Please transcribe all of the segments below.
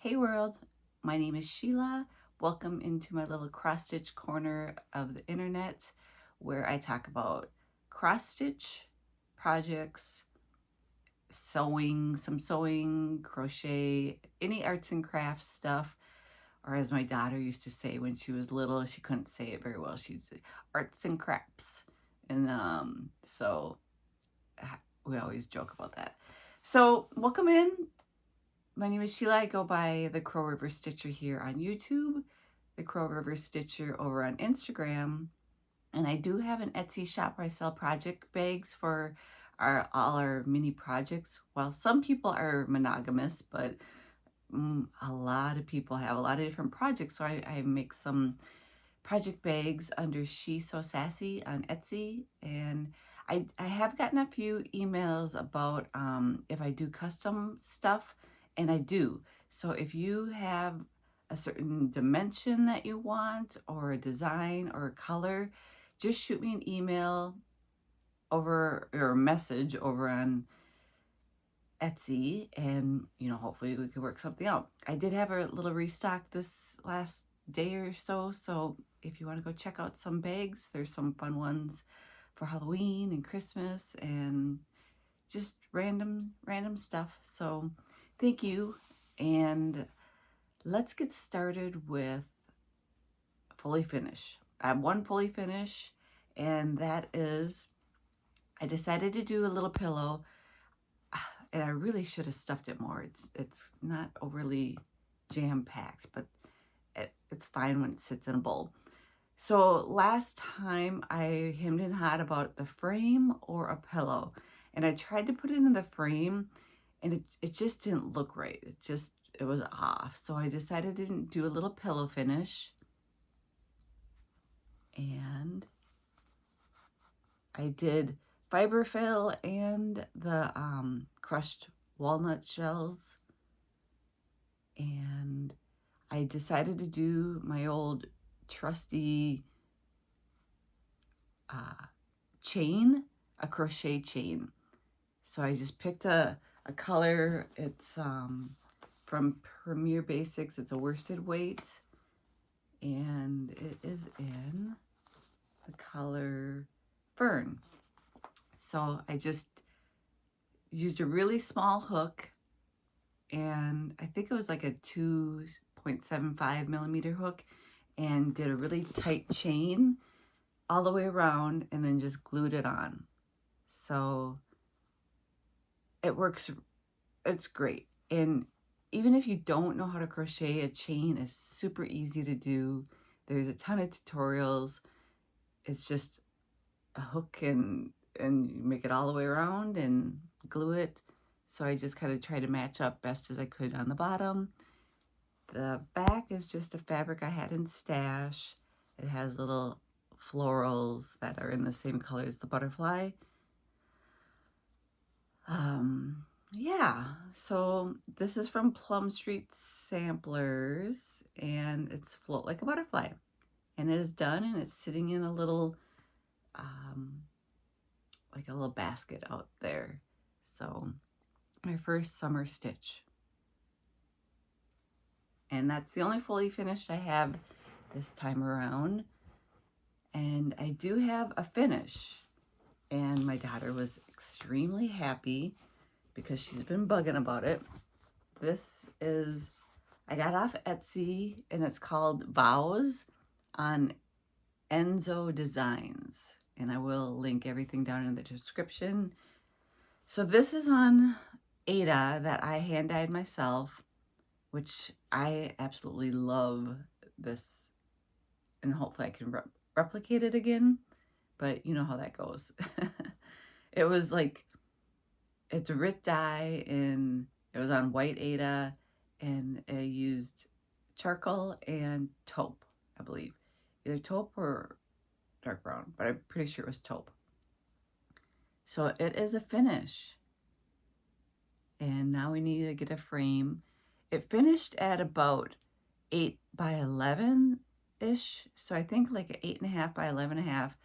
Hey world, my name is Sheila. Welcome into my little cross stitch corner of the internet where I talk about cross stitch projects, sewing, crochet, any arts and crafts stuff, or as my daughter used to say when she was little, she couldn't say it very well. She'd say arts and crafts. And so we always joke about that. So welcome in. My name is Sheila. I go by the Crow River Stitcher here on YouTube, the Crow River Stitcher over on Instagram, and I do have an Etsy shop where I sell project bags for all our mini projects. Well, some people are monogamous, but a lot of people have a lot of different projects, so I make some project bags under She's So Sassy on Etsy, and I have gotten a few emails about if I do custom stuff, and I do. So if you have a certain dimension that you want, or a design, or a color, just shoot me an email over, or a message over on Etsy, and hopefully we could work something out. I did have a little restock this last day or so, so if you want to go check out some bags, there's some fun ones for Halloween and Christmas and just random stuff. So thank you, and let's get started with fully finish. I have one fully finish, and that is, I decided to do a little pillow, and I really should have stuffed it more. It's not overly jam-packed, but it's fine when it sits in a bowl. So last time I hemmed and hawed about the frame or a pillow, and I tried to put it in the frame, and it just didn't look right. It was off. So I decided to do a little pillow finish, and I did fiberfill and the crushed walnut shells, and I decided to do my old trusty chain, a crochet chain. So I just picked a color. It's from Premier Basics. It's a worsted weight, and it is in the color Fern. So I just used a really small hook, and I think it was like a 2.75 millimeter hook, and did a really tight chain all the way around, and then just glued it on. So it works. It's great. And even if you don't know how to crochet, a chain is super easy to do. There's a ton of tutorials. It's just a hook, and you make it all the way around and glue it. So I just kind of try to match up best as I could on the bottom. The back is just a fabric I had in stash. It has little florals that are in the same color as the butterfly. Yeah, so this is from Plum Street Samplers, and it's Float Like a Butterfly, and it is done, and it's sitting in a little like a little basket out there. So my first summer stitch, and that's the only fully finished I have this time around. And I do have a finish, and my daughter was extremely happy because she's been bugging about it. This is, I got off Etsy, and it's called Vows on Eezo Designs, and I will link everything down in the description. So this is on Aida that I hand dyed myself, which I absolutely love this, and hopefully I can replicate it again, but you know how that goes. It was like, it's a Rit dye, and it was on white Aida, and I used charcoal and taupe, I believe. Either taupe or dark brown, but I'm pretty sure it was taupe. So it is a finish. And now we need to get a frame. It finished at about 8 by 11-ish. So I think like an 8.5 by 11.5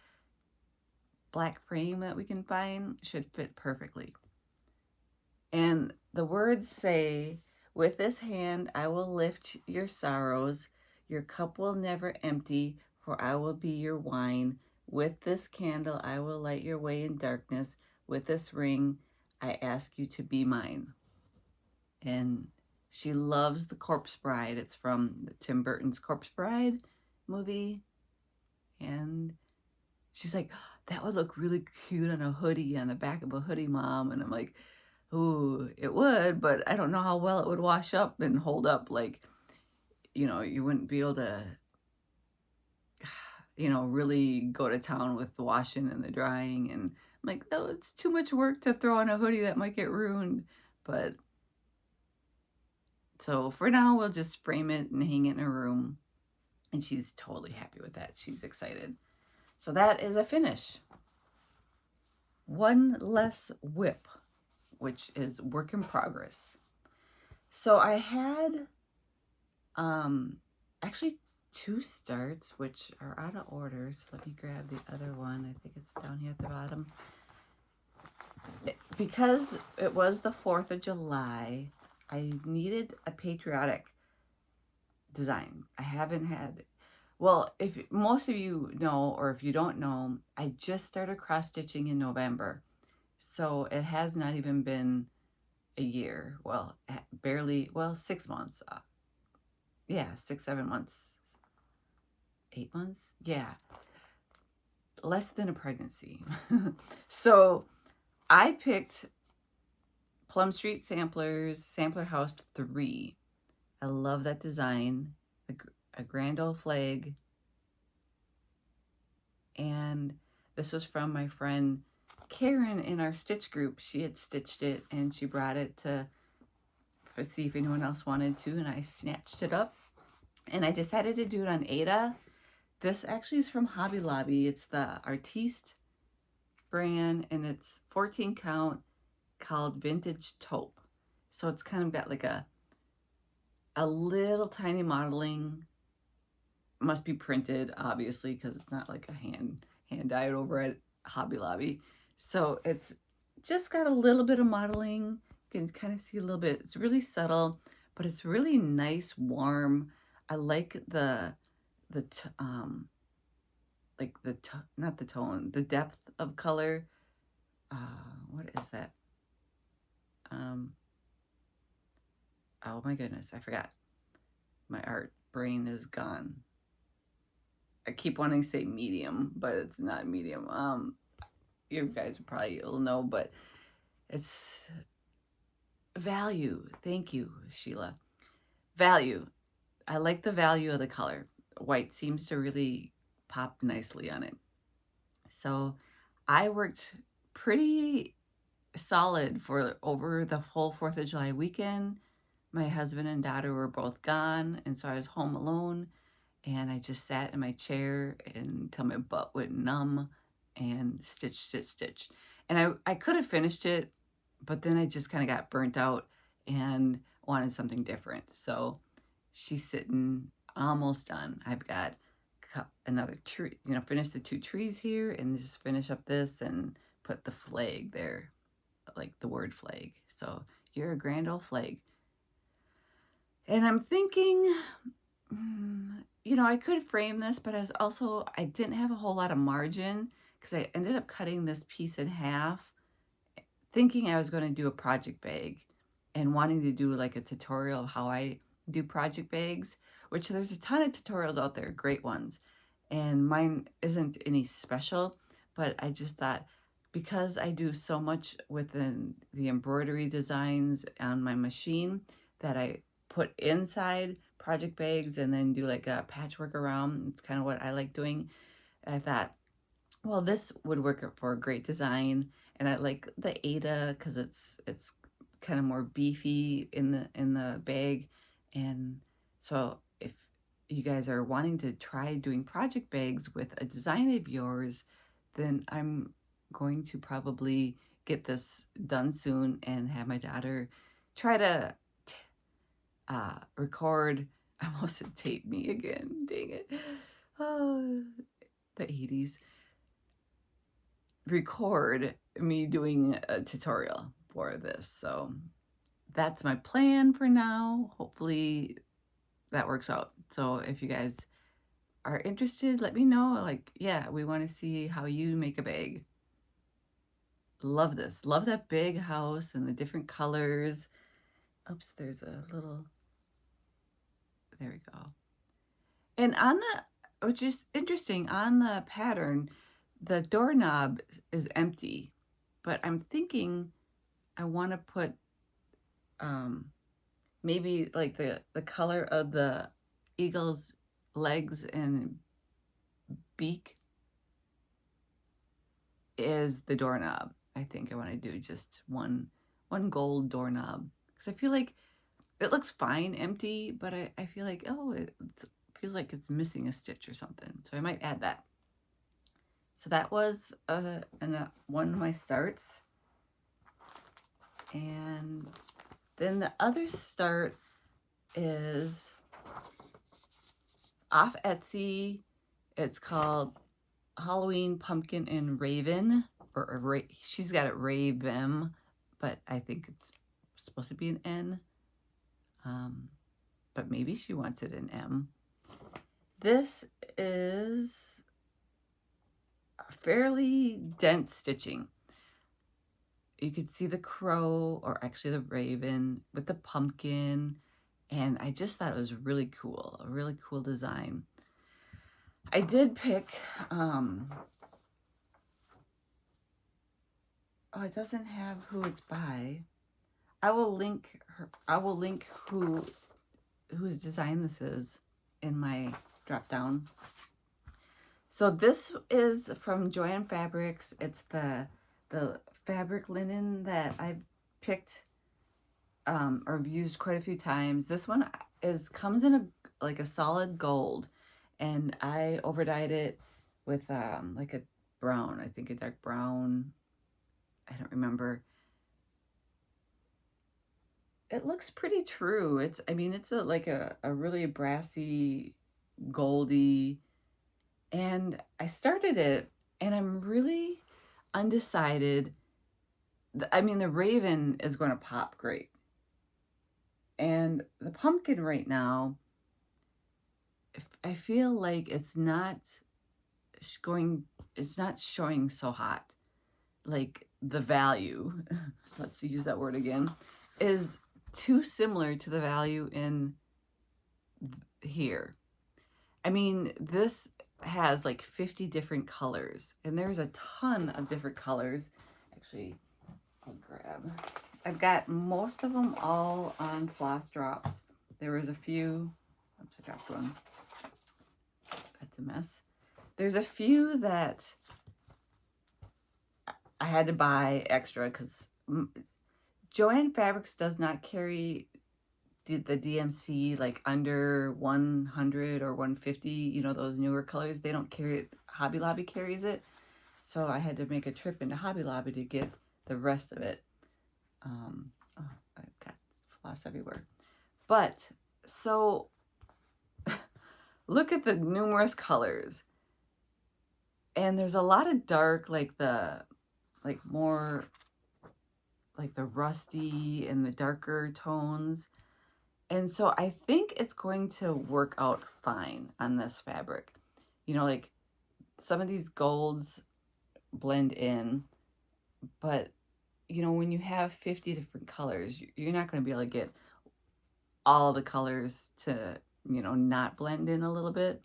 black frame that we can find should fit perfectly. And the words say, With this hand I will lift your sorrows. Your cup will never empty, for I will be your wine. With this candle I will light your way in darkness. With this ring I ask you to be mine. And she loves The Corpse Bride. It's from Tim Burton's Corpse Bride movie. And she's like, that would look really cute on a hoodie, on the back of a hoodie, Mom. And I'm like, ooh, it would, but I don't know how well it would wash up and hold up. Like, you know, you wouldn't be able to, you know, really go to town with the washing and the drying. And I'm like, oh, it's too much work to throw on a hoodie that might get ruined. But so for now, we'll just frame it and hang it in her room. And she's totally happy with that. She's excited. So that is a finish. One less whip, which is work in progress. So I had actually 2 starts, which are out of order. So let me grab the other one. I think it's down here at the bottom. Because it was the 4th of July, I needed a patriotic design. I haven't had, well, if most of you know, or if you don't know, I just started cross stitching in November. So it has not even been a year. Well, barely, well, 6 months. Yeah, 6, 7 months. 8 months? Yeah. Less than a pregnancy. So I picked Plum Street Samplers, Sampler House 3. I love that design. A grand old flag. And this was from my friend Karen in our stitch group. She had stitched it and she brought it to see if anyone else wanted to, and I snatched it up. And I decided to do it on Aida. This actually is from Hobby Lobby. It's the Artiste brand, and it's 14 count, called Vintage Taupe. So it's kind of got like a little tiny modeling. Must be printed, obviously, because it's not like a hand dyed over at Hobby Lobby. So it's just got a little bit of modeling. You can kind of see a little bit. It's really subtle, but it's really nice, warm. I like not the tone, the depth of color. What is that? Oh my goodness, I forgot. My art brain is gone. I keep wanting to say medium, but it's not medium. You guys probably will know, but it's value. Thank you, Sheila. Value. I like the value of the color. White seems to really pop nicely on it. So I worked pretty solid for over the whole 4th of July weekend. My husband and daughter were both gone, and so I was home alone, and I just sat in my chair until my butt went numb and stitch. And I could have finished it, but then I just kind of got burnt out and wanted something different. So she's sitting almost done. I've got another tree, you know, finish the 2 trees here and just finish up this and put the flag there, like the word flag. So you're a grand old flag. And I'm thinking, you know, I could frame this, but I didn't have a whole lot of margin because I ended up cutting this piece in half, thinking I was going to do a project bag and wanting to do like a tutorial of how I do project bags, which there's a ton of tutorials out there, great ones. And mine isn't any special, but I just thought, because I do so much within the embroidery designs on my machine, that I put inside project bags and then do like a patchwork around. It's kind of what I like doing. And I thought, well, this would work for a great design. And I like the Aida because it's kind of more beefy in the bag. And so if you guys are wanting to try doing project bags with a design of yours, then I'm going to probably get this done soon and have my daughter try to record. I almost said tape me again. Dang it. Oh, the 80s. Record me doing a tutorial for this. So that's my plan for now. Hopefully that works out. So if you guys are interested, let me know. Like, yeah, we want to see how you make a bag. Love this. Love that big house and the different colors. Oops, there's a little, there we go. And on the, which is interesting, on the pattern, the doorknob is empty, but I'm thinking I want to put maybe like the color of the eagle's legs and beak is the doorknob. I think I want to do just one gold doorknob, because I feel like it looks fine empty, but I feel like, oh, it feels like it's missing a stitch or something. So I might add that. So that was one of my starts. And then the other start is off Etsy. It's called Halloween Pumpkin and Raven, or she's got it Ravem, but I think it's supposed to be an N. But maybe she wants it in M. This is fairly dense stitching. You could see the crow, or actually the raven, with the pumpkin, and I just thought it was really cool, a really cool design. I did pick, oh, it doesn't have who it's by. I will link whose design this is in my drop down. So this is from Joann Fabrics. It's the fabric linen that I've picked or used quite a few times. This one comes in like a solid gold, and I overdyed it with like a brown, I think a dark brown. I don't remember. It looks pretty true. It's like a really brassy, goldy, and I started it, and I'm really undecided. I mean, the raven is going to pop great, and the pumpkin right now, I feel like it's not showing so hot. Like the value, let's use that word again, is too similar to the value in here. I mean, this has like 50 different colors, and there's a ton of different colors. Actually, I've got most of them all on floss drops. There was a few, oops, I dropped one. That's a mess. There's a few that I had to buy extra because Joann Fabrics does not carry the DMC like under 100 or 150, you know, those newer colors. They don't carry it. Hobby Lobby carries it. So I had to make a trip into Hobby Lobby to get the rest of it. Oh, I've got floss everywhere. But, so, look at the numerous colors. And there's a lot of dark, more like the rusty and the darker tones. And so I think it's going to work out fine on this fabric. You know, like some of these golds blend in, but you know, when you have 50 different colors, you're not going to be able to get all the colors to, you know, not blend in a little bit.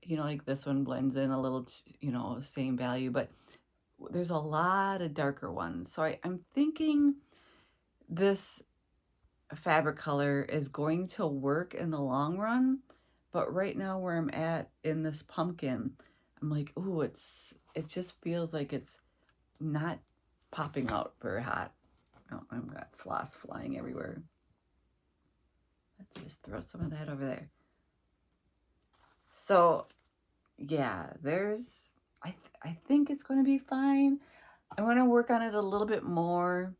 You know, like this one blends in a little, you know, same value, but there's a lot of darker ones. So I'm thinking this fabric color is going to work in the long run, but right now where I'm at in this pumpkin, I'm like, ooh, it just feels like it's not popping out very hot. Oh, I've got floss flying everywhere. Let's just throw some of that over there. So yeah, I think it's going to be fine. I'm going to work on it a little bit more.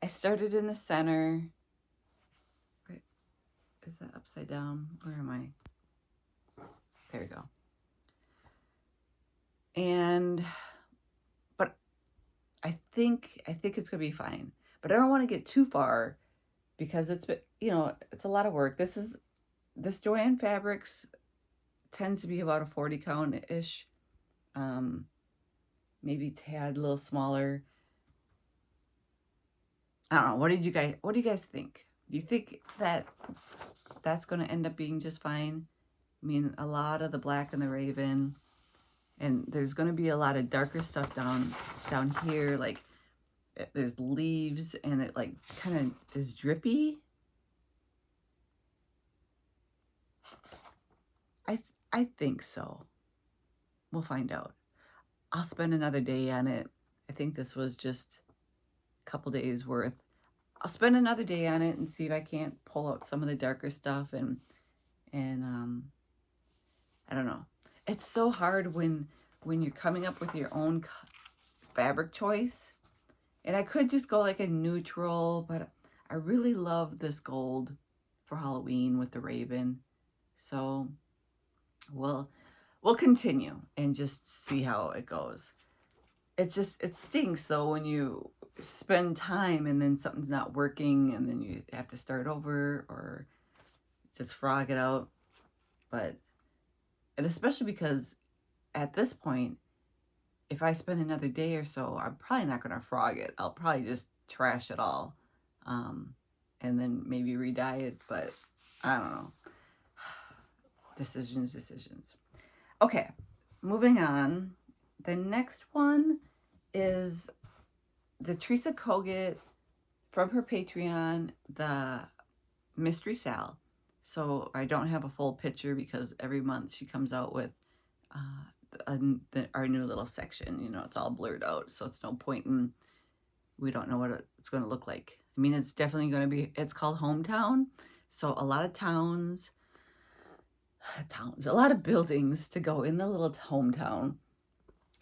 I started in the center. Wait, is that upside down? Where am I? There we go. But I think it's going to be fine. But I don't want to get too far because it's, you know, it's a lot of work. This Joanne Fabrics tends to be about a 40 count ish, maybe tad a little smaller. I don't know. What do you guys think? Do you think that that's going to end up being just fine? I mean, a lot of the black and the raven, and there's going to be a lot of darker stuff down here. Like there's leaves, and it like kind of is drippy. I think so. We'll find out. I'll spend another day on it. I think this was just a couple days worth. I'll spend another day on it and see if I can't pull out some of the darker stuff and I don't know. It's so hard when you're coming up with your own fabric choice. And I could just go like a neutral, but I really love this gold for Halloween with the raven. So we'll continue and just see how it goes. It stinks though when you spend time and then something's not working and then you have to start over or just frog it out. But, and especially because at this point, if I spend another day or so, I'm probably not going to frog it. I'll probably just trash it all, and then maybe re-dye it, but I don't know. Decisions. Okay, moving on. The next one is the Teresa Kogut from her Patreon, the Mystery Sal. So I don't have a full picture because every month she comes out with our new little section. You know, it's all blurred out, so it's no point in, we don't know what it's going to look like. I mean, it's definitely going to be, it's called Hometown. So a lot of towns, a lot of buildings to go in the little hometown.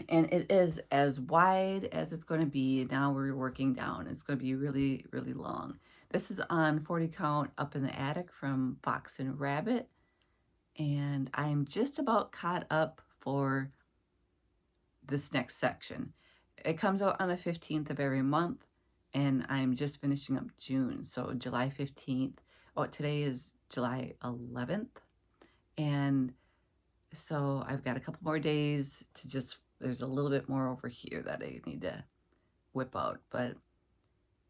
And it is as wide as it's going to be. Now we're working down. It's going to be really, really long. This is on 40 count up in the attic from Fox and Rabbit. And I'm just about caught up for this next section. It comes out on the 15th of every month. And I'm just finishing up June. So July 15th. Oh, today is July 11th. And so I've got a couple more days to just, there's a little bit more over here that I need to whip out. But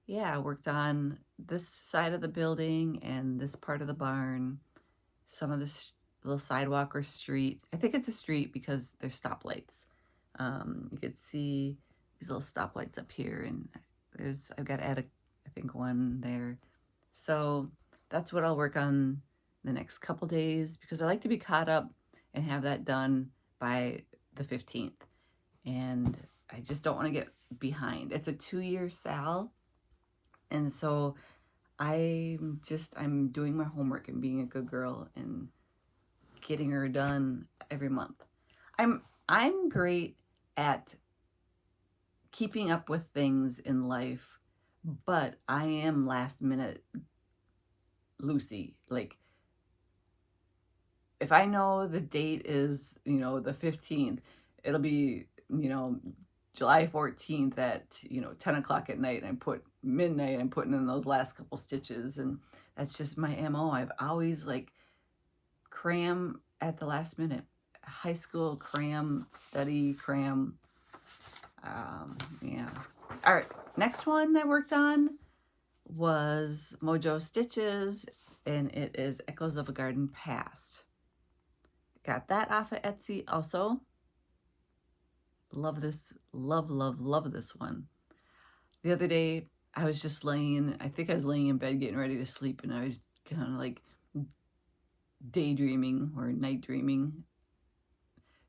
yeah, I worked on this side of the building and this part of the barn, some of this little sidewalk or street. I think it's a street because there's stoplights. You could see these little stoplights up here, and I've got to add I think one there. So that's what I'll work on the next couple days because I like to be caught up and have that done by the 15th. And I just don't want to get behind. It's a 2-year sal. And so I'm doing my homework and being a good girl and getting her done every month. I'm great at keeping up with things in life, but I am last minute Lucy. Like, if I know the date is, you know, the 15th, it'll be, you know, July 14th at, you know, 10 o'clock at night, and I put midnight, I'm putting in those last couple stitches, and that's just my MO. I've always like cram at the last minute. High school cram, study cram. Yeah. All right. Next one I worked on was Mojo Stitches, and it is Echoes of a Garden Past. Got that off of Etsy also. Love this. Love this one. The other day, I was just I think I was laying in bed getting ready to sleep, and I was kind of like daydreaming or night dreaming,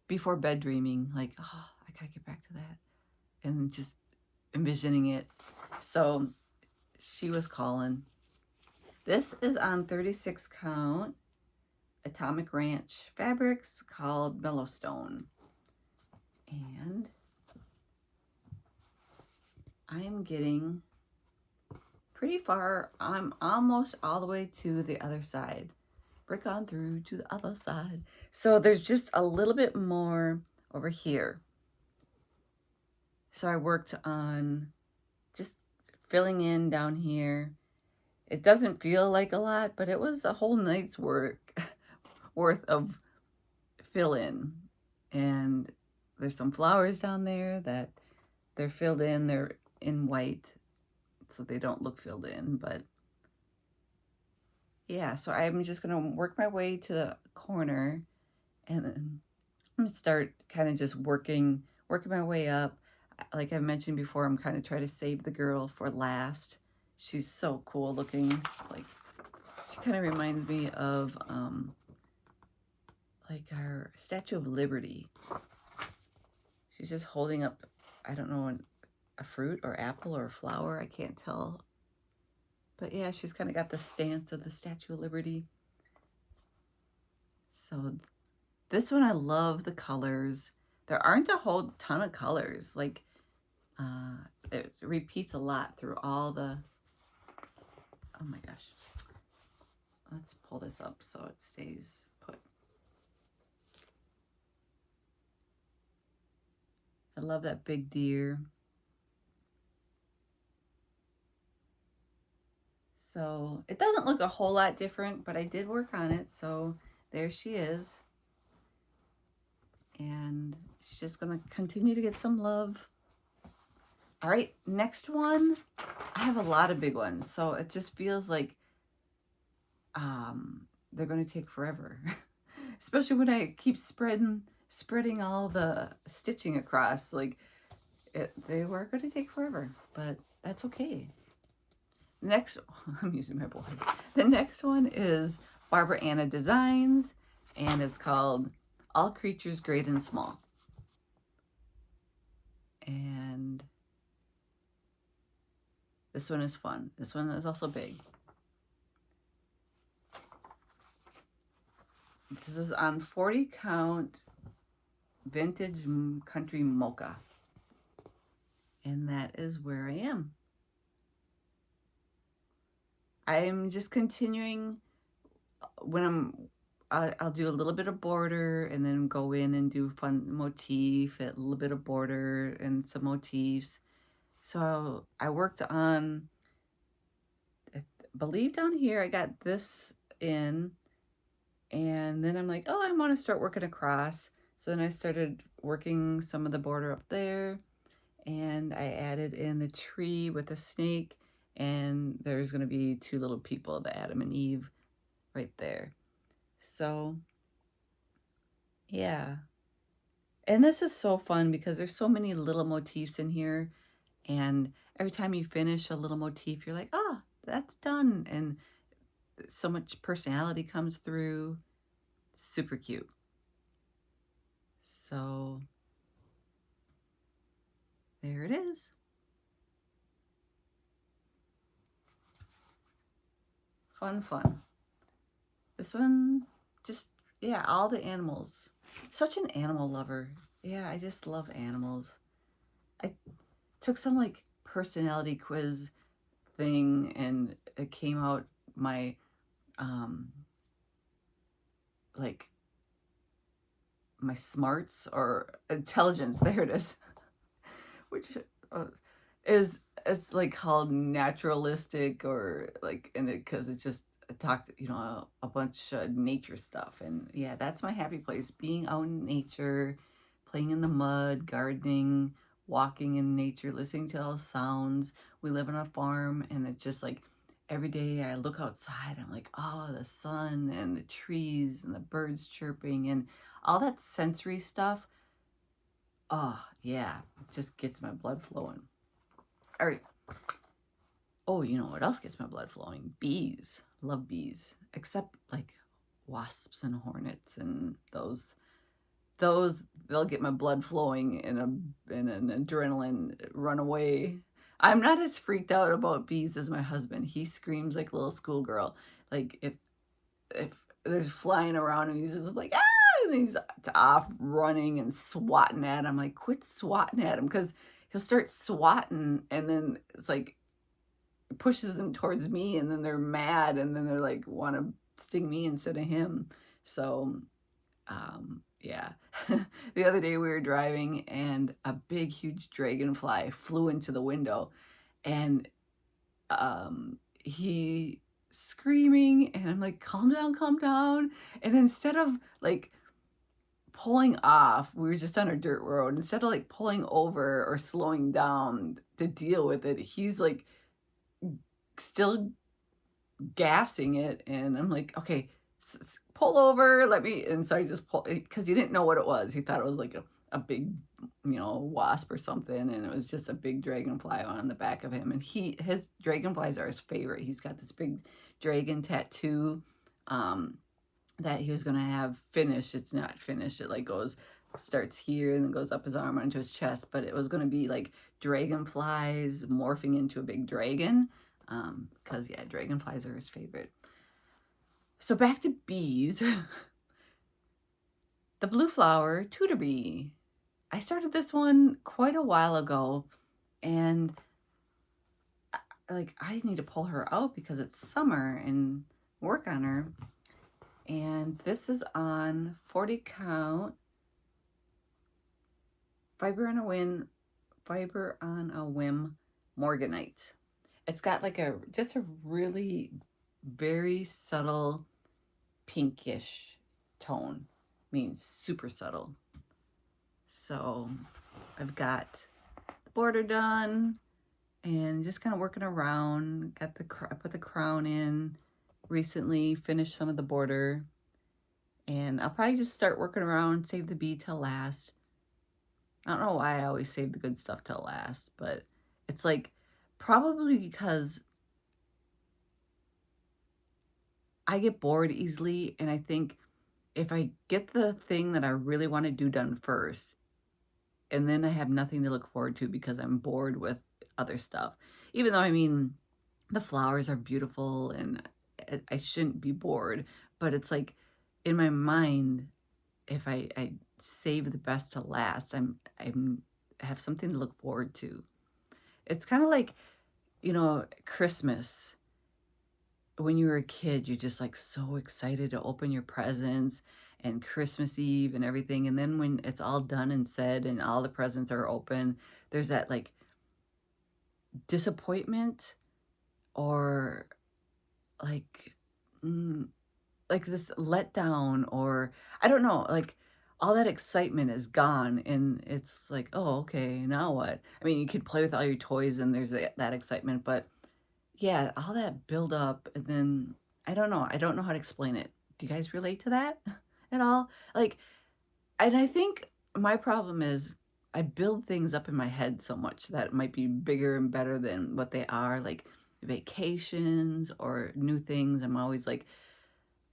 before bed dreaming, like, oh, I gotta get back to that, and just envisioning it. So she was calling. This is on 36 count Atomic Ranch fabrics called Mellowstone. And I am getting pretty far. I'm almost all the way to the other side. Break on through to the other side. So there's just a little bit more over here. So I worked on just filling in down here. It doesn't feel like a lot, but it was a whole night's work worth of fill in. And there's some flowers down there that they're filled in. They're in white, so they don't look filled in, but yeah, so I'm just gonna work my way to the corner, and then I'm gonna start kind of just working my way up. Like I mentioned before, I'm kind of trying to save the girl for last. She's so cool looking. Like, she kind of reminds me of like our Statue of Liberty. She's just holding up, I don't know, a fruit or apple or a flower. I can't tell. But yeah, she's kind of got the stance of the Statue of Liberty. So this one, I love the colors. There aren't a whole ton of colors. Like, it repeats a lot through all the, oh my gosh. Let's pull this up so it stays put. I love that big deer. So it doesn't look a whole lot different, but I did work on it. So there she is. And she's just gonna continue to get some love. All right, next one. I have a lot of big ones, so it just feels like they're gonna take forever. Especially when I keep spreading all the stitching across. Like, they were gonna take forever, but that's okay. Next, I'm using my board. The next one is Barbara Anna Designs, and it's called All Creatures Great and Small. And this one is fun. This one is also big. This is on 40 count vintage country mocha. And that is where I am. I'm just continuing when I'll do a little bit of border and then go in and do fun motif, a little bit of border and some motifs. So I worked on, I believe down here, I got this in, and then I'm like, oh, I want to start working across. So then I started working some of the border up there, and I added in the tree with a snake, and there's going to be two little people, the Adam and Eve, right there. So, yeah. And this is so fun because there's so many little motifs in here, and every time you finish a little motif, you're like, oh, that's done. And so much personality comes through. Super cute. So there it is. Fun. This one, just, yeah, all the animals. Such an animal lover. Yeah, I just love animals. I took some like personality quiz thing, and it came out my like my smarts or intelligence, there it is, which is, it's like called naturalistic, or like, and it, because it just talked, you know, a bunch of nature stuff. And yeah, that's my happy place, being out in nature, playing in the mud, gardening, walking in nature, listening to all the sounds. We live on a farm, and it's just like every day I look outside, I'm like, oh, the sun and the trees and the birds chirping and all that sensory stuff. Oh yeah, it just gets my blood flowing. All right. Oh, you know what else gets my blood flowing? Bees. Love bees. Except like wasps and hornets, and those they'll get my blood flowing in an adrenaline runaway. I'm not as freaked out about bees as my husband. He screams like a little schoolgirl. Like if they're flying around and he's just like, ah, and he's off running and swatting at him. Like, quit swatting at him, because he'll start swatting, and then it's like pushes them towards me, and then they're mad, and then they're like want to sting me instead of him. So yeah. The other day we were driving, and a big huge dragonfly flew into the window, and he screaming, and I'm like, calm down, calm down. And instead of like pulling off, we were just on a dirt road, instead of like pulling over or slowing down to deal with it, he's like still gassing it. And I'm like, okay, pull over, let me. And so I just pulled, because he didn't know what it was. He thought it was like a big, wasp or something, and it was just a big dragonfly on the back of him. And his dragonflies are his favorite. He's got this big dragon tattoo that he was going to have finished. It's not finished. It like starts here and then goes up his arm onto his chest, but it was going to be like dragonflies morphing into a big dragon, because yeah, dragonflies are his favorite. So back to bees. The blue flower Tudor bee. I started this one quite a while ago, and like I need to pull her out because it's summer and work on her. And this is on 40 count Fiber on a Whim Morganite. It's got like just a really very subtle pinkish tone. I mean, super subtle. So I've got the border done and just kind of working around. I put the crown in recently, finished some of the border, and I'll probably just start working around, save the bee till last. I don't know why I always save the good stuff till last, but it's like probably because I get bored easily, and I think if I get the thing that I really want to do done first, and then I have nothing to look forward to because I'm bored with other stuff, even though, I mean, the flowers are beautiful and I shouldn't be bored, but it's like in my mind, if I save the best to last, I have something to look forward to. It's kind of like, Christmas. When you were a kid, you're just like so excited to open your presents, and Christmas Eve and everything. And then when it's all done and said and all the presents are open, there's that like disappointment, or like this letdown, or I don't know, like all that excitement is gone, and it's like, oh, okay, now what? I mean, you can play with all your toys and there's that excitement, but yeah, all that build up, and then I don't know how to explain it. Do you guys relate to that at all? Like, and I think my problem is I build things up in my head so much that it might be bigger and better than what they are, like vacations or new things. I'm always like,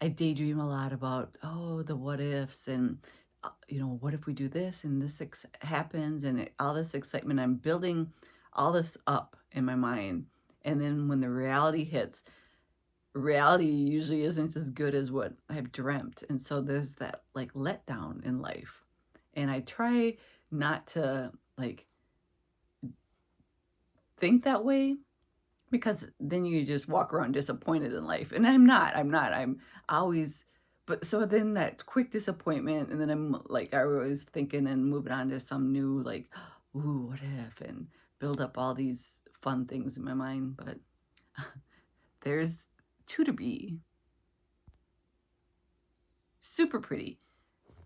I daydream a lot about, oh, the what ifs, and what if we do this and this happens, and all this excitement. I'm building all this up in my mind, and then when the reality hits, reality usually isn't as good as what I've dreamt, and so there's that like letdown in life, and I try not to like think that way, because then you just walk around disappointed in life. And I'm always, but so then that quick disappointment, and then I'm like, I was thinking and moving on to some new, like, ooh, what if, and build up all these fun things in my mind. But there's Tudor bee. Super pretty.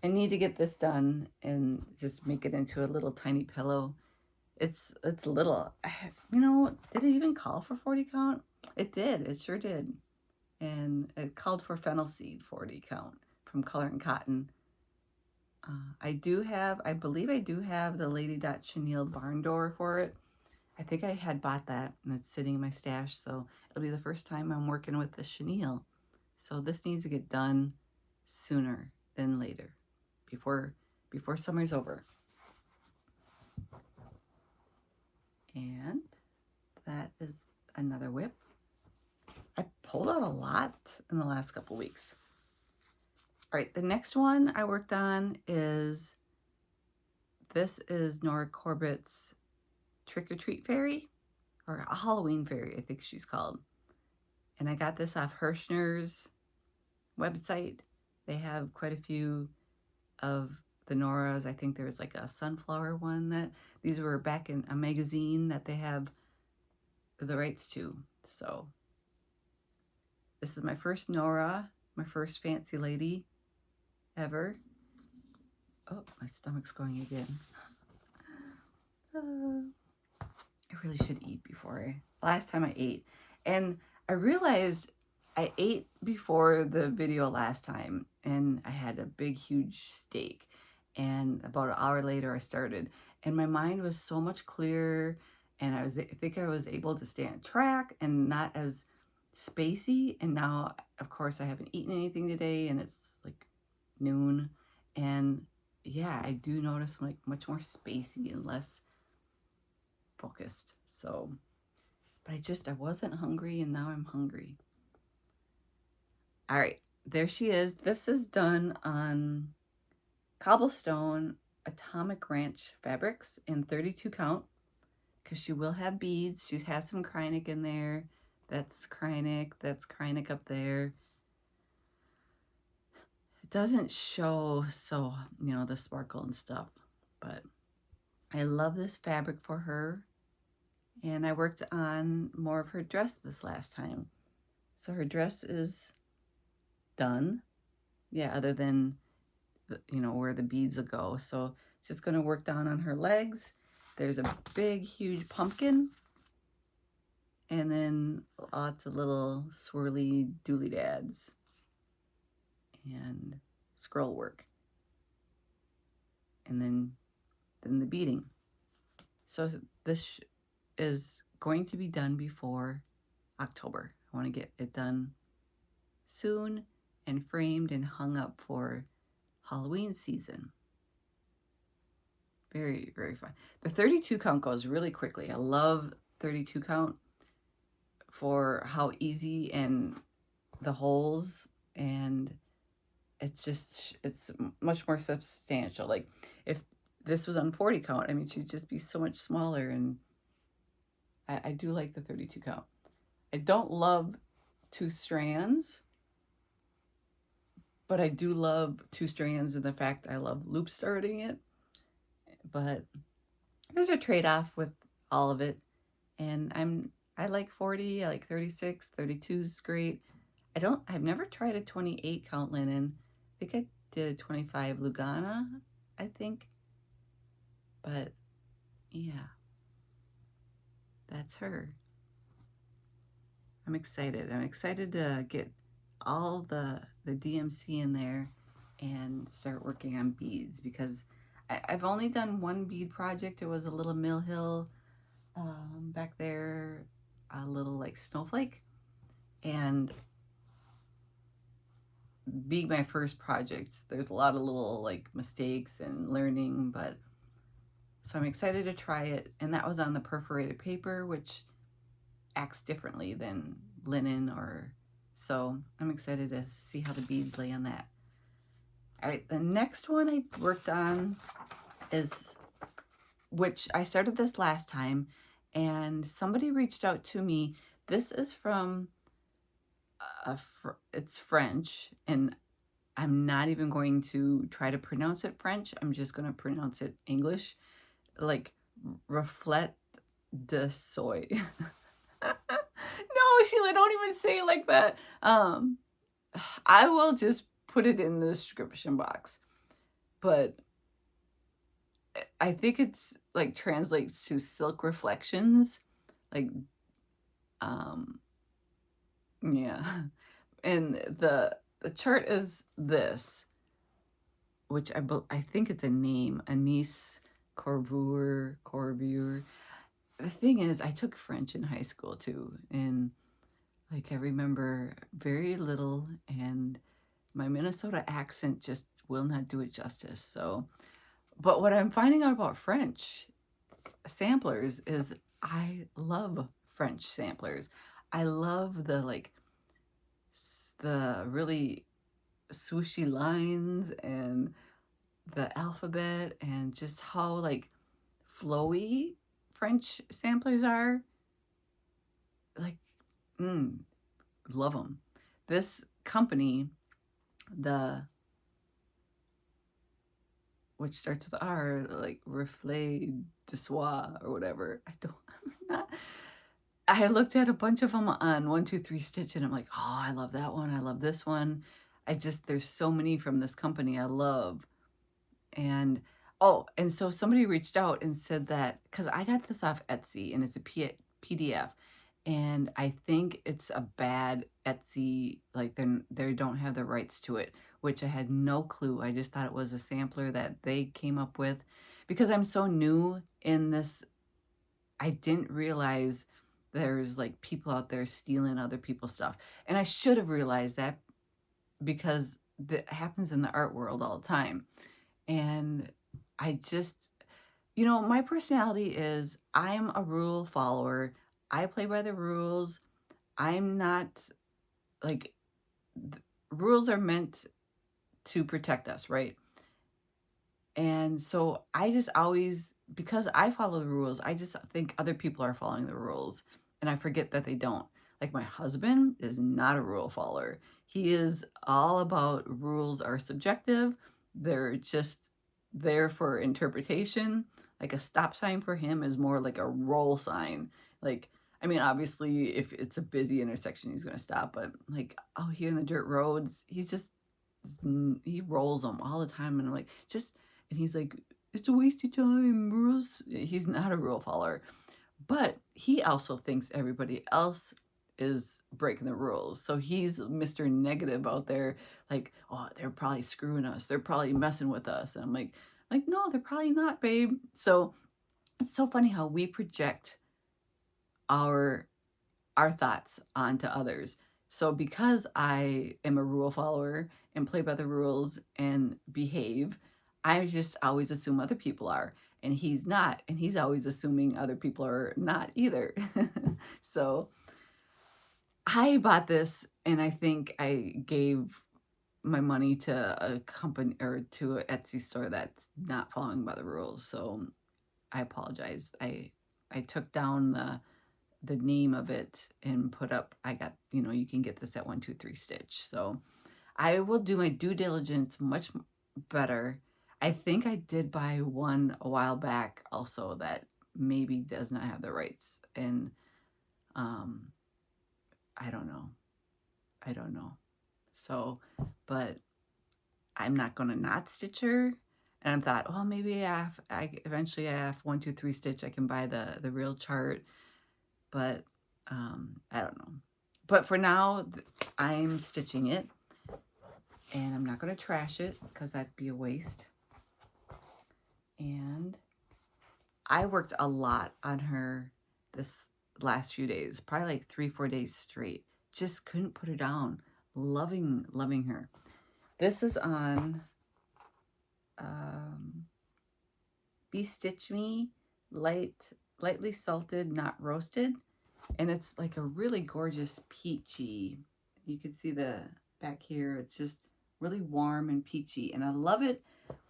I need to get this done and just make it into a little tiny pillow. It's little. Did it even call for 40 count? It did. It sure did. And it called for fennel seed 40 count from Color and Cotton. I believe I do have the Lady Dot Chenille barn door for it. I think I had bought that, and it's sitting in my stash, so it'll be the first time I'm working with the chenille. So this needs to get done sooner than later, before summer's over. And that is another whip. I pulled out a lot in the last couple weeks. All right, the next one I worked on is Nora Corbet's Trick or Treat Fairy, or a Halloween Fairy, I think she's called. And I got this off Hirschner's website. They have quite a few of the Noras. I think there was like a sunflower one, these were back in a magazine that they have the rights to. So This is my first Nora, my first fancy lady ever. Oh, my stomach's going again. I really should eat before last time I ate. And I realized I ate before the video last time, and I had a big, huge steak. And about an hour later, I started, and my mind was so much clearer, and I think I was able to stay on track and not as spacey. And now, of course, I haven't eaten anything today, and it's like noon. And yeah, I do notice I'm like much more spacey and less focused. So, but I wasn't hungry, and now I'm hungry. All right, there she is. This is done on cobblestone atomic ranch fabrics in 32 count, because she will have beads. She has some Scenic in there. That's Scenic up there. It doesn't show, so the sparkle and stuff, but I love this fabric for her. And I worked on more of her dress this last time. So her dress is done. Yeah, other than, where the beads will go. So just going to work down on her legs. There's a big, huge pumpkin. And then lots of little swirly dooley-dads. And scroll work. And then the beading. So this is going to be done before October. I want to get it done soon and framed and hung up for Halloween season. Very, very fun. The 32 count goes really quickly. I love 32 count for how easy and the holes, and it's much more substantial. Like if this was on 40 count, I mean, she'd just be so much smaller, and I do like the 32 count. I don't love 2 strands, but I do love 2 strands in the fact I love loop starting it. But there's a trade-off with all of it. And I like 40, I like 36, 32 is great. I've never tried a 28 count linen. I think I did a 25 Lugana, I think. But yeah, that's her. I'm excited. I'm excited to get all the DMC in there and start working on beads, because I've only done one bead project. It was a little Mill Hill back there, a little like snowflake, and being my first project, there's a lot of little like mistakes and learning, but so I'm excited to try it. And that was on the perforated paper, which acts differently than linen, or so I'm excited to see how the beads lay on that. All right, the next one I worked on is, which I started this last time, and somebody reached out to me. This is from it's French, and I'm not even going to try to pronounce it French. I'm just going to pronounce it English, like reflet de soie. No, Sheila, don't even say it like that. I will just put it in the description box, but I think it's like translates to silk reflections, like yeah. And the chart is this, which I think it's a name, Anais curveur. The thing is, I took French in high school too, and like I remember very little, and my Minnesota accent just will not do it justice. So, but what I'm finding out about French samplers is I love French samplers. I love the the really swooshy lines and the alphabet, and just how like flowy French samplers are. Like, love them. This company, which starts with R, like Reflet de Soie or whatever. I'm not. I looked at a bunch of them on 123 Stitch and I'm like, oh, I love that one. I love this one. There's so many from this company I love. And, oh, and so somebody reached out and said that, because I got this off Etsy and it's a PDF. And I think it's a bad Etsy, like they don't have the rights to it, which I had no clue. I just thought it was a sampler that they came up with. Because I'm so new in this, I didn't realize there's like people out there stealing other people's stuff. And I should have realized that because that happens in the art world all the time. And I just, my personality is I'm a rule follower. I play by the rules. I'm not like, rules are meant to protect us, right? And so I just always, because I follow the rules, I just think other people are following the rules. And I forget that they don't. Like my husband is not a rule follower. He is all about rules are subjective. They're just there for interpretation. Like a stop sign for him is more like a roll sign. Like, I mean, obviously, if it's a busy intersection, he's going to stop. But like out here in the dirt roads, he rolls them all the time. And I'm like, and he's like, it's a waste of time, rules. He's not a rule follower. But he also thinks everybody else is breaking the rules. So he's Mr. Negative out there, like, oh, they're probably screwing us. They're probably messing with us. And I'm like, no, they're probably not, babe. So it's so funny how we project our thoughts onto others. So because I am a rule follower and play by the rules and behave, I just always assume other people are. And he's not. And he's always assuming other people are not either. So I bought this and I think I gave my money to a company or to an Etsy store that's not following by the rules. So I apologize. I took down the name of it and put up, I got, you can get this at 123 Stitch. So I will do my due diligence much better. I think I did buy one a while back also that maybe does not have the rights. And um, I don't know. I don't know. So, but I'm not going to not stitch her. And I thought, well, maybe eventually after 123 Stitch, I can buy the real chart. But I don't know. But for now, I'm stitching it. And I'm not going to trash it because that'd be a waste. And I worked a lot on her this last few days, probably like 3-4 days straight. Just couldn't put her down. Loving her. This is on Be Stitch Me, lightly salted, not roasted. And it's like a really gorgeous peachy. You can see the back here. It's just really warm and peachy. And I love it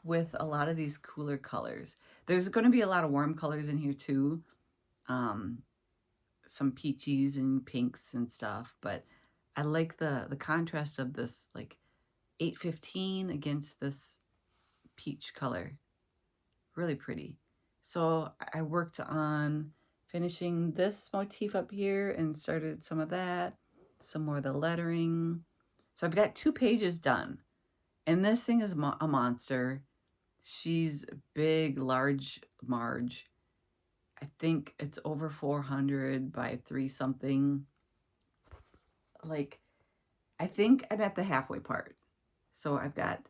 with a lot of these cooler colors. There's going to be a lot of warm colors in here too. Some peachies and pinks and stuff. But I like the contrast of this like 815 against this peach color. Really pretty. So I worked on finishing this motif up here and started some of that, some more of the lettering. So I've got 2 pages done. And this thing is a monster. She's big, large Marge. I think it's over 400 by 3 something. Like, I think I'm at the halfway part. So I've got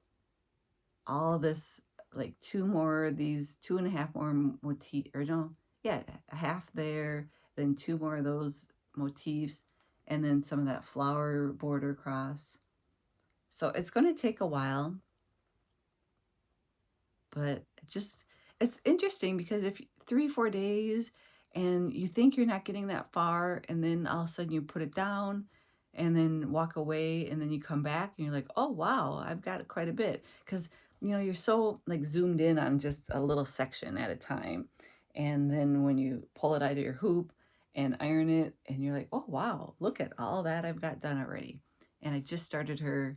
all this, like 2 more, these 2.5 more motifs, or no, yeah, a half there, then 2 more of those motifs, and then some of that flower border across. So it's going to take a while, but it's interesting because if 3-4 days and you think you're not getting that far, and then all of a sudden you put it down and then walk away, and then you come back and you're like, oh wow, I've got quite a bit. Because you're so like zoomed in on just a little section at a time. And then when you pull it out of your hoop and iron it, and you're like, oh wow, look at all that I've got done already. And I just started her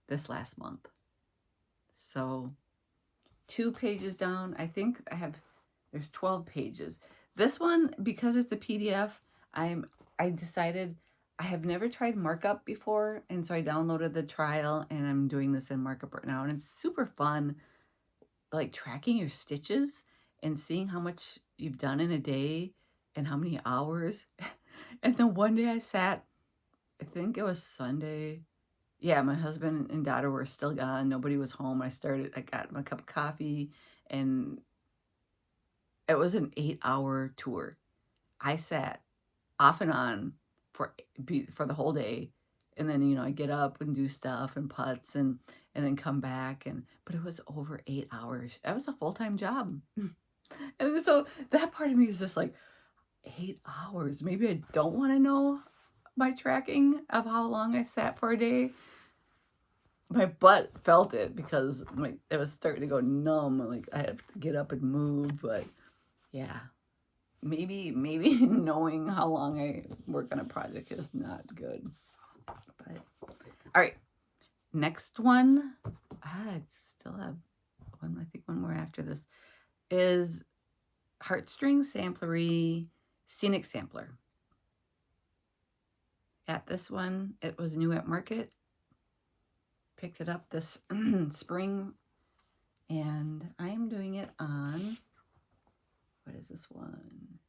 this last month. So 2 pages down. I think there's 12 pages. This one, because it's a PDF, I decided I have never tried markup before, and so I downloaded the trial, and I'm doing this in markup right now, and it's super fun, like tracking your stitches and seeing how much you've done in a day and how many hours. And then one day I sat, I think it was Sunday. Yeah, my husband and daughter were still gone. Nobody was home. I got my cup of coffee, and it was an 8-hour tour. I sat off and on for for the whole day, and then I get up and do stuff and putts and then come back, but it was over 8 hours. That was a full-time job. And so that part of me is just like, 8 hours. Maybe I don't want to know my tracking of how long I sat for a day. My butt felt it because it was starting to go numb. Like I had to get up and move, but yeah. Maybe knowing how long I work on a project is not good. But all right, next one. I still have one. I think one more after this is heartstring samplery Scenic sampler. At this one, it was new at market. Picked it up this spring, and I am doing it on, what is this one?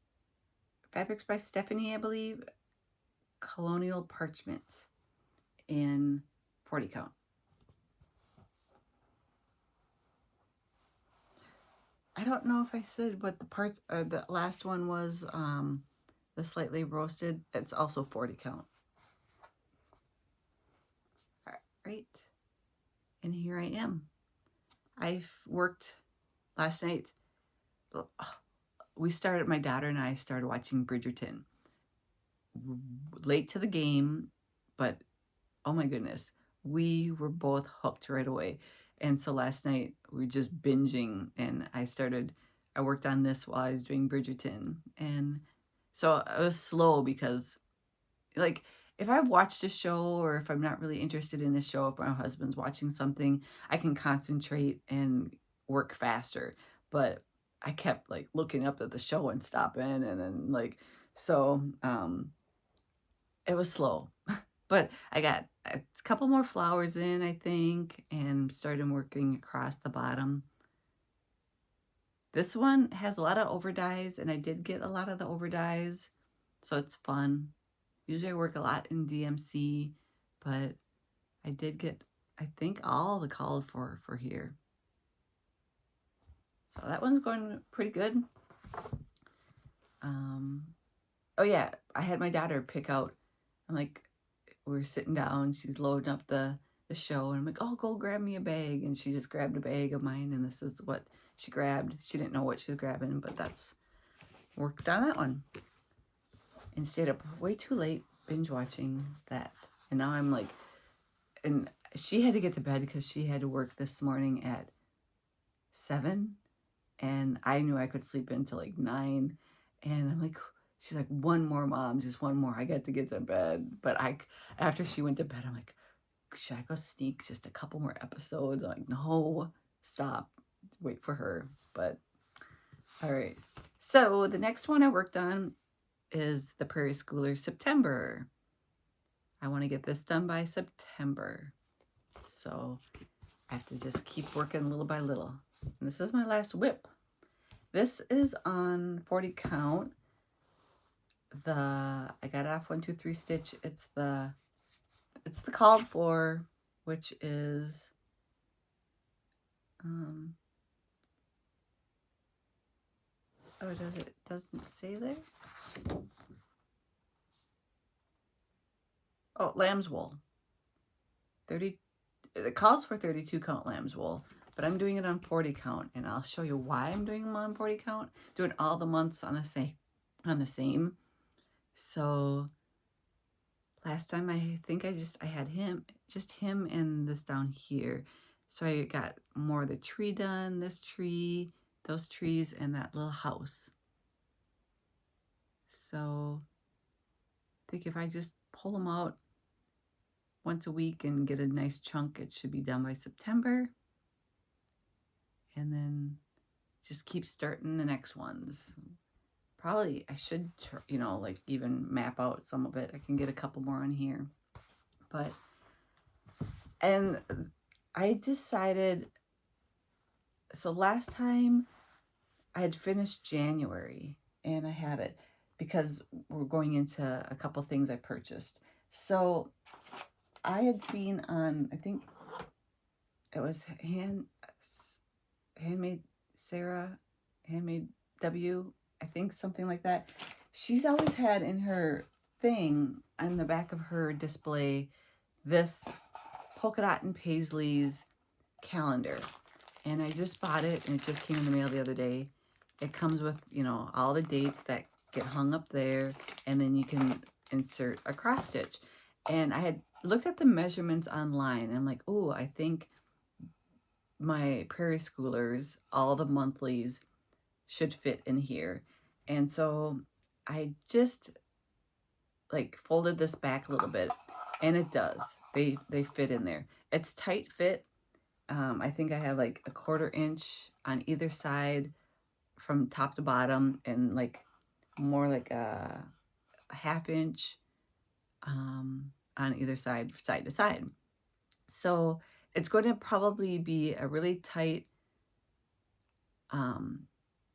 Fabrics by Stephanie, I believe. Colonial Parchment in 40 count. I don't know if I said what the last one was, the slightly roasted. It's also 40 count. All right. And here I am. I've worked last night. My daughter and I started watching Bridgerton. Late to the game, but oh my goodness, we were both hooked right away. And so last night we were just binging, and I worked on this while I was doing Bridgerton. And so I was slow because, like, if I've watched a show or if I'm not really interested in a show, if my husband's watching something, I can concentrate and work faster. But I kept like looking up at the show and stopping, and then it was slow. But I got a couple more flowers in, I think, and started working across the bottom. This one has a lot of overdyes, and I did get a lot of the overdyes, so it's fun. Usually I work a lot in DMC, but I did get, I think, all the called for here. So that one's going pretty good. Oh yeah, I had my daughter pick out, we're sitting down, she's loading up the show, and I'm like, oh, go grab me a bag. And she just grabbed a bag of mine, and this is what she grabbed. She didn't know what she was grabbing, but that's worked on that one. And stayed up way too late binge watching that. And now I'm like, and she had to get to bed because she had to work this morning at 7, and I knew I could sleep until like 9. And I'm like, she's like, one more, Mom, just one more. I got to get to bed. But after she went to bed, I'm like, should I go sneak just a couple more episodes? I'm like, no, stop, wait for her. But all right. So the next one I worked on is the Prairie Schooler September. I want to get this done by September. So I have to just keep working little by little. And this is my last whip. This is on 40 count. I got it off 1, 2, 3 stitch. It's the called for, which is it doesn't say there. Oh, lamb's wool. It calls for 32 count lamb's wool, but I'm doing it on 40 count, and I'll show you why I'm doing them on 40 count. Doing all the months on the same. So last time I think I had him and this down here. So I got more of the tree done, this tree, those trees, and that little house. So I think if I just pull them out once a week and get a nice chunk, it should be done by September. And then just keep starting the next ones. probably, I should, you know, like even map out some of it. I can get a couple more on here. But, and I decided, so last time I had finished January, and I have it because we're going into a couple things I purchased. So I had seen on, I think it was Handmade Sarah, Handmade W, I think something like that. She's always had in her thing on the back of her display this polka dot and paisleys calendar. And I just bought it, and it just came in the mail the other day. It comes with, you know, all the dates that get hung up there, and then you can insert a cross stitch. And I had looked at the measurements online, and I'm like, oh, I think my prairie schoolers, all the monthlies, should fit in here. And so I just like folded this back a little bit, and it does. They fit in there. It's tight fit. I think I have like a 1/4 inch on either side from top to bottom, and like more like a 1/2 inch on either side to side. So it's going to probably be a really tight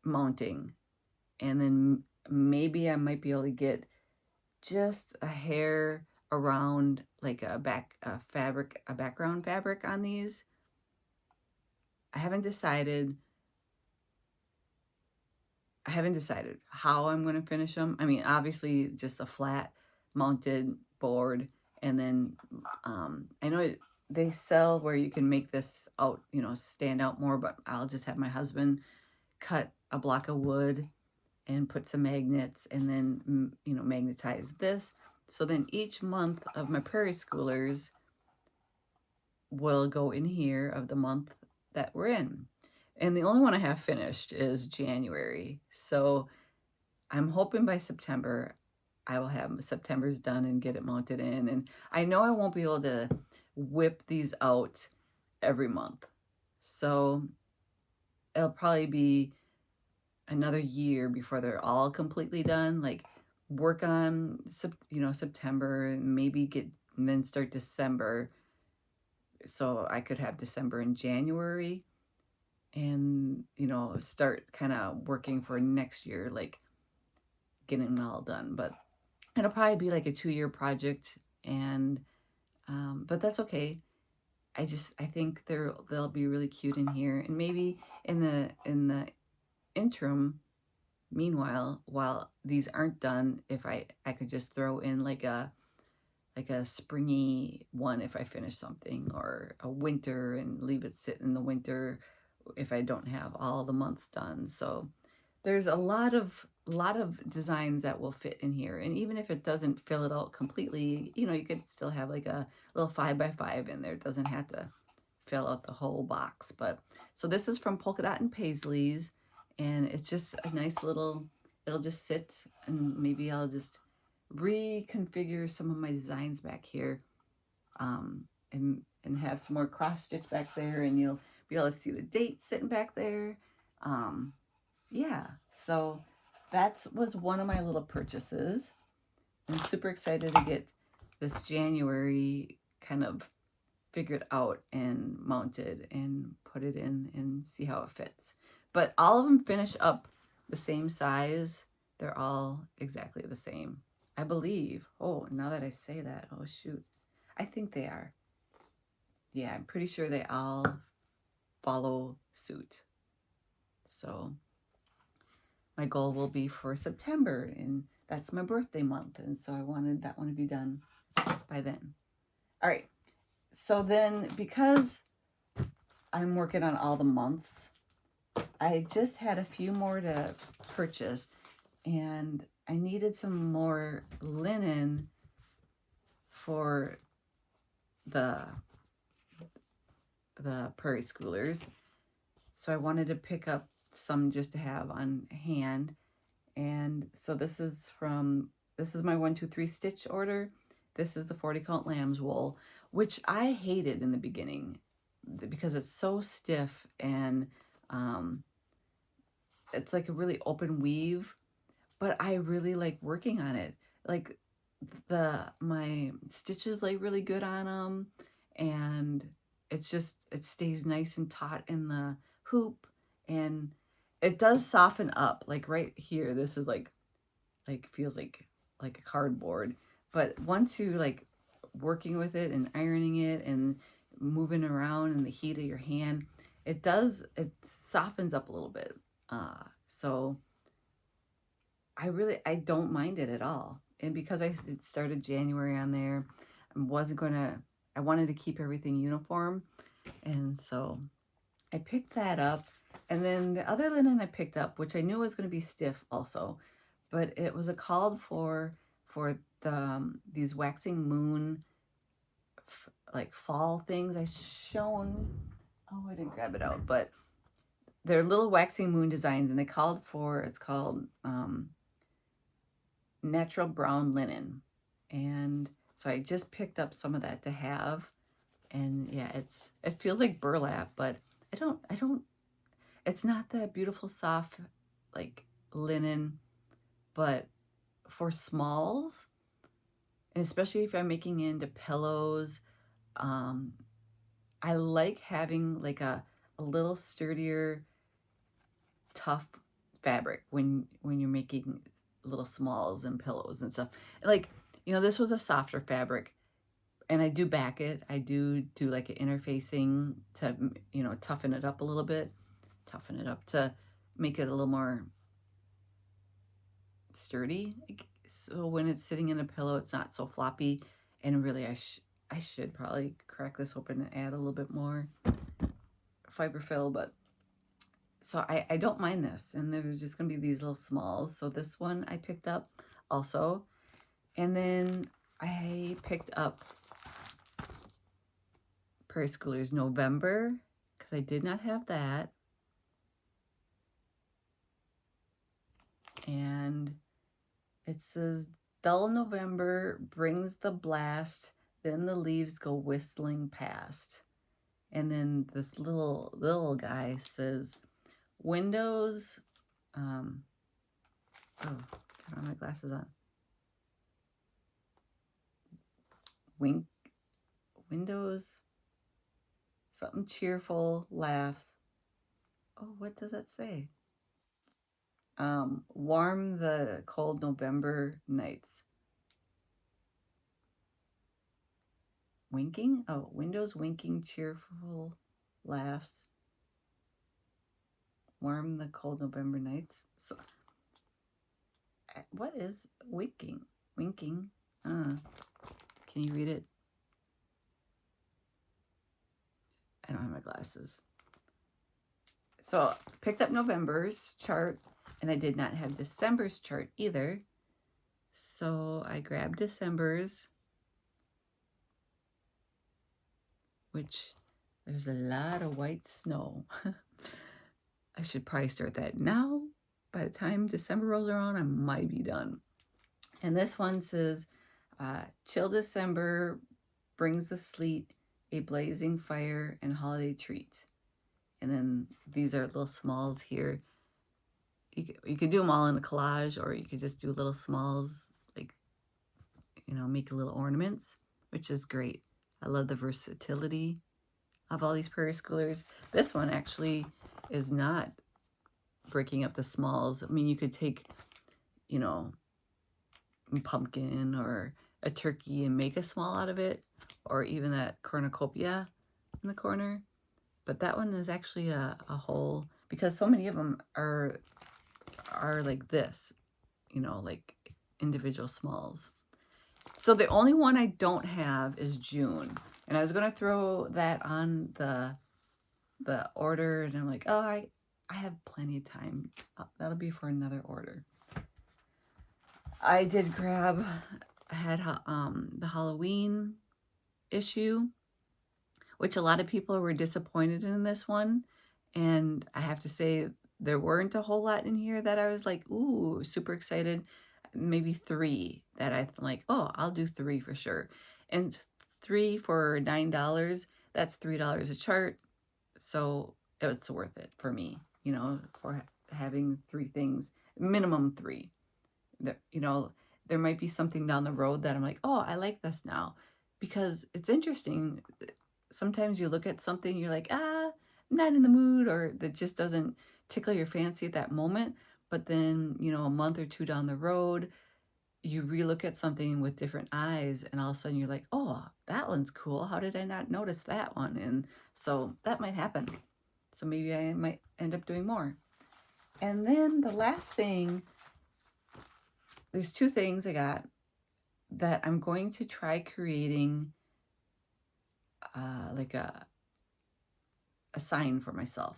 mounting, and then maybe I might be able to get just a hair around like a background fabric on these. I haven't decided how I'm going to finish them. I mean, obviously just a flat mounted board, and then I know they sell where you can make this out, you know, stand out more, but I'll just have my husband cut a block of wood and put some magnets, and then, you know, magnetize this. So then each month of my prairie schoolers will go in here of the month that we're in. And the only one I have finished is January. So I'm hoping by September I will have September's done and get it mounted in. And I know I won't be able to whip these out every month. So it'll probably be another year before they're all completely done. Like work on, you know, September, and maybe get, and then start December. So I could have December and January, and, you know, start kind of working for next year, like getting it all done. But it'll probably be like a 2-year project, and but that's okay. I think they'll be really cute in here, and maybe in the interim, meanwhile, while these aren't done, if I could just throw in like a springy one if I finish something, or a winter and leave it sit in the winter if I don't have all the months done. So there's a lot of designs that will fit in here. And even if it doesn't fill it out completely, you know, you could still have like a little 5x5 in there. It doesn't have to fill out the whole box. But so this is from Polka Dot and Paisleys, and it's just a nice little, it'll just sit, and maybe I'll just reconfigure some of my designs back here, and have some more cross stitch back there, and you'll be able to see the dates sitting back there. Yeah, so that was one of my little purchases. I'm super excited to get this January kind of figured out and mounted and put it in and see how it fits. But all of them finish up the same size. They're all exactly the same, I believe. Oh, now that I say that, oh shoot, I think they are. Yeah, I'm pretty sure they all follow suit. So my goal will be for September, and that's my birthday month, and so I wanted that one to be done by then. All right, so then because I'm working on all the months, I just had a few more to purchase, and I needed some more linen for the prairie schoolers. So I wanted to pick up some just to have on hand. And so this is my 1, 2, 3 stitch order. This is the 40 count lamb's wool, which I hated in the beginning because it's so stiff, and it's like a really open weave. but I really like working on it. Like my stitches lay really good on them, and it stays nice and taut in the hoop, and it does soften up. Like right here, this is like feels like a cardboard, but once you like working with it and ironing it and moving around in the heat of your hand, it softens up a little bit. So I don't mind it at all. And because it started January on there, I wanted to keep everything uniform. And so I picked that up. And then the other linen I picked up, which I knew was going to be stiff also, but it was a called for these waxing moon like fall things I shown. Oh, I didn't grab it out, but they're little waxing moon designs, and it's called natural brown linen. And so I just picked up some of that to have. And yeah, it feels like burlap, but it's not that beautiful soft like linen, but for smalls, and especially if I'm making into pillows, I like having like a little sturdier, tough fabric when you're making little smalls and pillows and stuff. Like, this was a softer fabric, and I do back it. I do like an interfacing to, toughen it up a little bit, toughen it up to make it a little more sturdy. So when it's sitting in a pillow, it's not so floppy. And really, I should probably crack this open and add a little bit more fiberfill, but so I don't mind this. And there's just going to be these little smalls. So this one I picked up also. And then I picked up Prairie Schoolers November, because I did not have that. And it says, dull November brings the blast, then the leaves go whistling past. And then this little guy says, windows, oh, I don't have my glasses on. Windows, something cheerful, laughs. Oh, what does that say? Warm the cold November nights. Winking? Oh, windows winking, cheerful laughs. Warm the cold November nights. So, what is winking? Winking. Can you read it? I don't have my glasses. So picked up November's chart, and I did not have December's chart either. So I grabbed December's, which there's a lot of white snow. I should probably start that now. By the time December rolls around, I might be done. And this one says, chill December brings the sleet, a blazing fire, and holiday treat. And then these are little smalls here. You could do them all in a collage, or you could just do little smalls, like, make little ornaments, which is great. I love the versatility of all these Prairie Schoolers. This one actually is not breaking up the smalls. I mean, you could take, a pumpkin or a turkey and make a small out of it, or even that cornucopia in the corner. But that one is actually a whole, because so many of them are like this, like individual smalls. So the only one I don't have is June. And I was going to throw that on the order, and I'm like, oh, I have plenty of time. That'll be for another order. I did grab, I had the Halloween issue, which a lot of people were disappointed in this one. And I have to say, there weren't a whole lot in here that I was like, ooh, super excited. Maybe 3 that I'm like, oh, I'll do 3 for sure. And 3 for $9, that's $3 a chart. So it's worth it for me, for having 3 things, minimum 3. you know, there might be something down the road that I'm like, oh, I like this now. Because it's interesting. Sometimes you look at something, you're like, I'm not in the mood, or that just doesn't tickle your fancy at that moment. But then, you know, a month or two down the road, you relook at something with different eyes, and all of a sudden you're like, oh, that one's cool. How did I not notice that one? And so that might happen. So maybe I might end up doing more. And then the last thing, there's two things I got that I'm going to try creating like a sign for myself.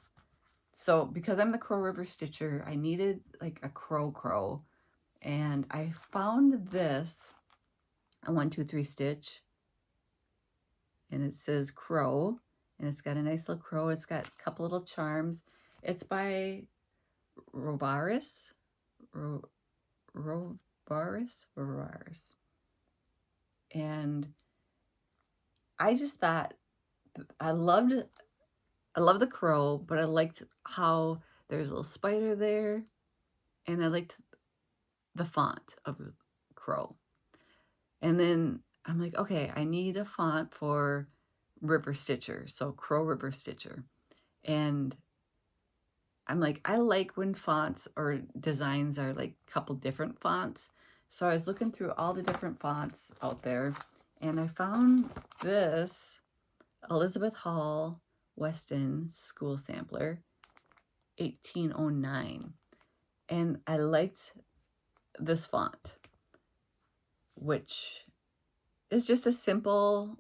So because I'm the Crow River Stitcher, I needed like a crow. And I found this, a 1, 2, 3 stitch. And it says crow. And it's got a nice little crow. It's got a couple little charms. It's by Rovaris. Rovaris. And I just thought, I love the crow, but I liked how there's a little spider there, and I liked the font of crow. And then I'm like, okay, I need a font for River Stitcher, so Crow River Stitcher. And I'm like, I like when fonts or designs are like a couple different fonts. So I was looking through all the different fonts out there, and I found this Elizabeth Hall Weston School Sampler 1809. And I liked this font, which is just a simple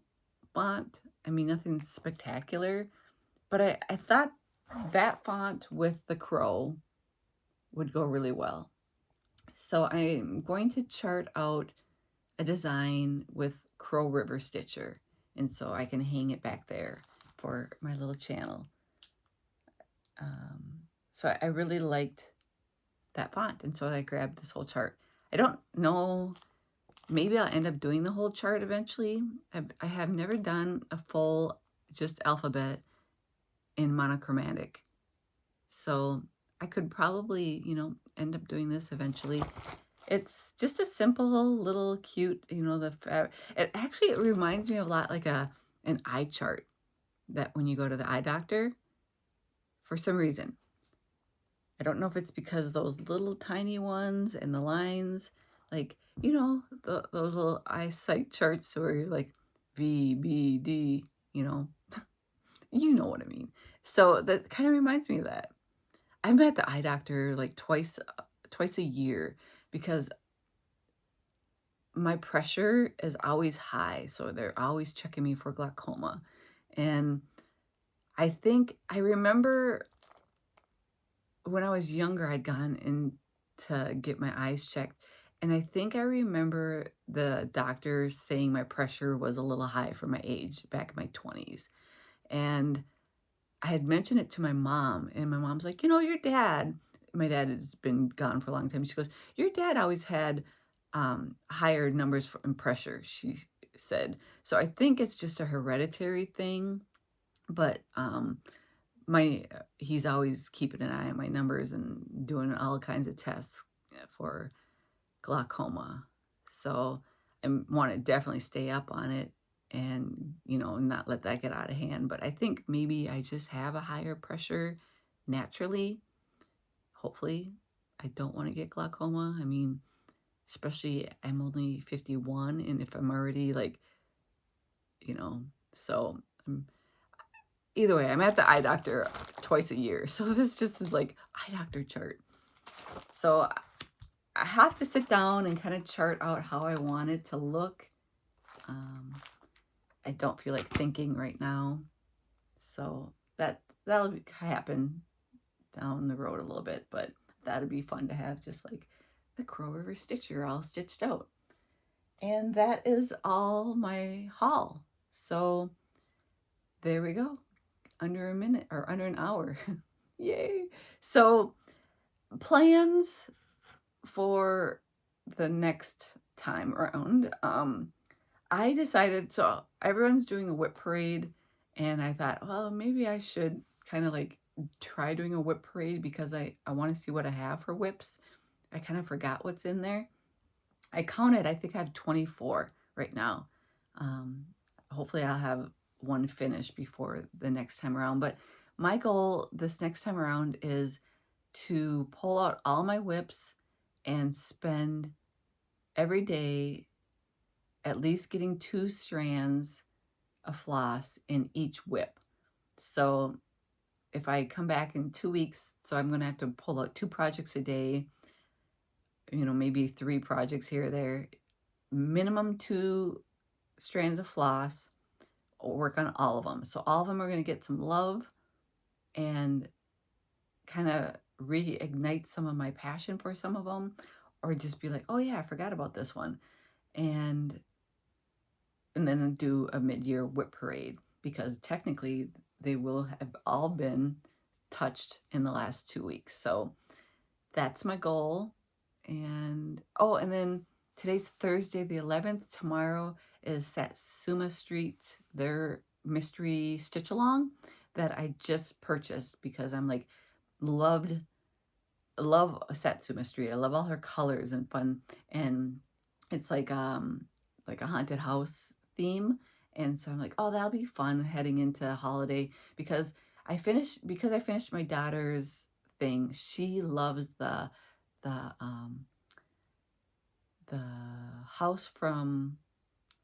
font. I mean, nothing spectacular, but I thought that font with the crow would go really well. So I'm going to chart out a design with Crow River Stitcher, and so I can hang it back there for my little channel. So I really liked that font, and so I grabbed this whole chart. I don't know, maybe I'll end up doing the whole chart eventually. I have never done a full just alphabet in monochromatic, so I could probably, you know, end up doing this eventually. It's just a simple little cute, you know, it reminds me a lot like an eye chart that when you go to the eye doctor, for some reason. I don't know if it's because those little tiny ones and the lines, like, you know, those little eyesight charts where you're like V, B, D, you know, you know what I mean. So that kind of reminds me of that. I'm at the eye doctor like twice a year because my pressure is always high. So they're always checking me for glaucoma. And I remember when I was younger, I'd gone in to get my eyes checked. And I think I remember the doctor saying my pressure was a little high for my age back in my 20s. And I had mentioned it to my mom, and my mom's like, you know, your dad, my dad has been gone for a long time. She goes, your dad always had higher numbers in pressure, she said. So I think it's just a hereditary thing, but he's always keeping an eye on my numbers and doing all kinds of tests for glaucoma. So I want to definitely stay up on it and, you know, not let that get out of hand. But I think maybe I just have a higher pressure naturally. Hopefully I don't want to get glaucoma. I mean, especially I'm only 51, and if I'm already like, you know, so either way, I'm at the eye doctor twice a year. So this just is like eye doctor chart. So I have to sit down and kind of chart out how I want it to look. I don't feel like thinking right now. So that'll happen down the road a little bit, but that'd be fun to have just like the Crow River Stitcher all stitched out. And that is all my haul. So there we go. Under a minute or under an hour. Yay. So plans for the next time around. I decided, so everyone's doing a whip parade, and I thought, well, maybe I should kind of like try doing a whip parade because I want to see what I have for whips. I kind of forgot what's in there. I counted, I think I have 24 right now. Hopefully I'll have one finished before the next time around. But my goal this next time around is to pull out all my whips and spend every day at least getting 2 strands of floss in each whip. So if I come back in 2 weeks, so I'm going to have to pull out 2 projects a day, you know, maybe 3 projects here or there, minimum 2 strands of floss, work on all of them. So all of them are going to get some love and kind of reignite some of my passion for some of them, or just be like, oh yeah, I forgot about this one. And then do a mid-year whip parade, because technically they will have all been touched in the last 2 weeks. So that's my goal. And oh, and then today's Thursday the 11th. Tomorrow is Satsuma Street, their mystery stitch along that I just purchased because I'm like, love Satsuma Street. I love all her colors and fun, and it's like a haunted house theme. And so I'm like, oh, that'll be fun heading into holiday, because I finished my daughter's thing. She loves the the house from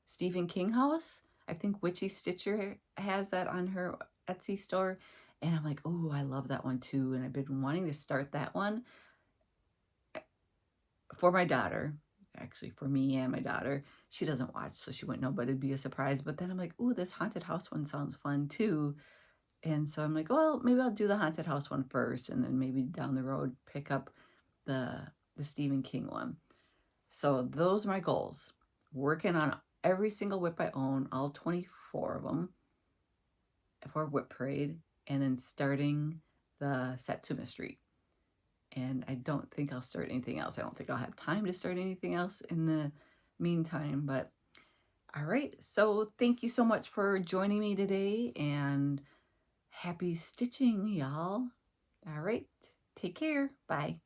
Stephen King house. I think Witchy Stitcher has that on her Etsy store. And I'm like, oh, I love that one too. And I've been wanting to start that one for my daughter. Actually, for me and my daughter. She doesn't watch, so she wouldn't know, but it'd be a surprise. But then I'm like, ooh, this haunted house one sounds fun too. And so I'm like, well, maybe I'll do the haunted house one first, and then maybe down the road pick up the Stephen King one. So those are my goals. Working on every single whip I own, all 24 of them, for Whip Parade, and then starting the Satsuma Street. And I don't think I'll start anything else. I don't think I'll have time to start anything else in the meantime. But all right. So thank you so much for joining me today, and happy stitching, y'all. All right. Take care. Bye.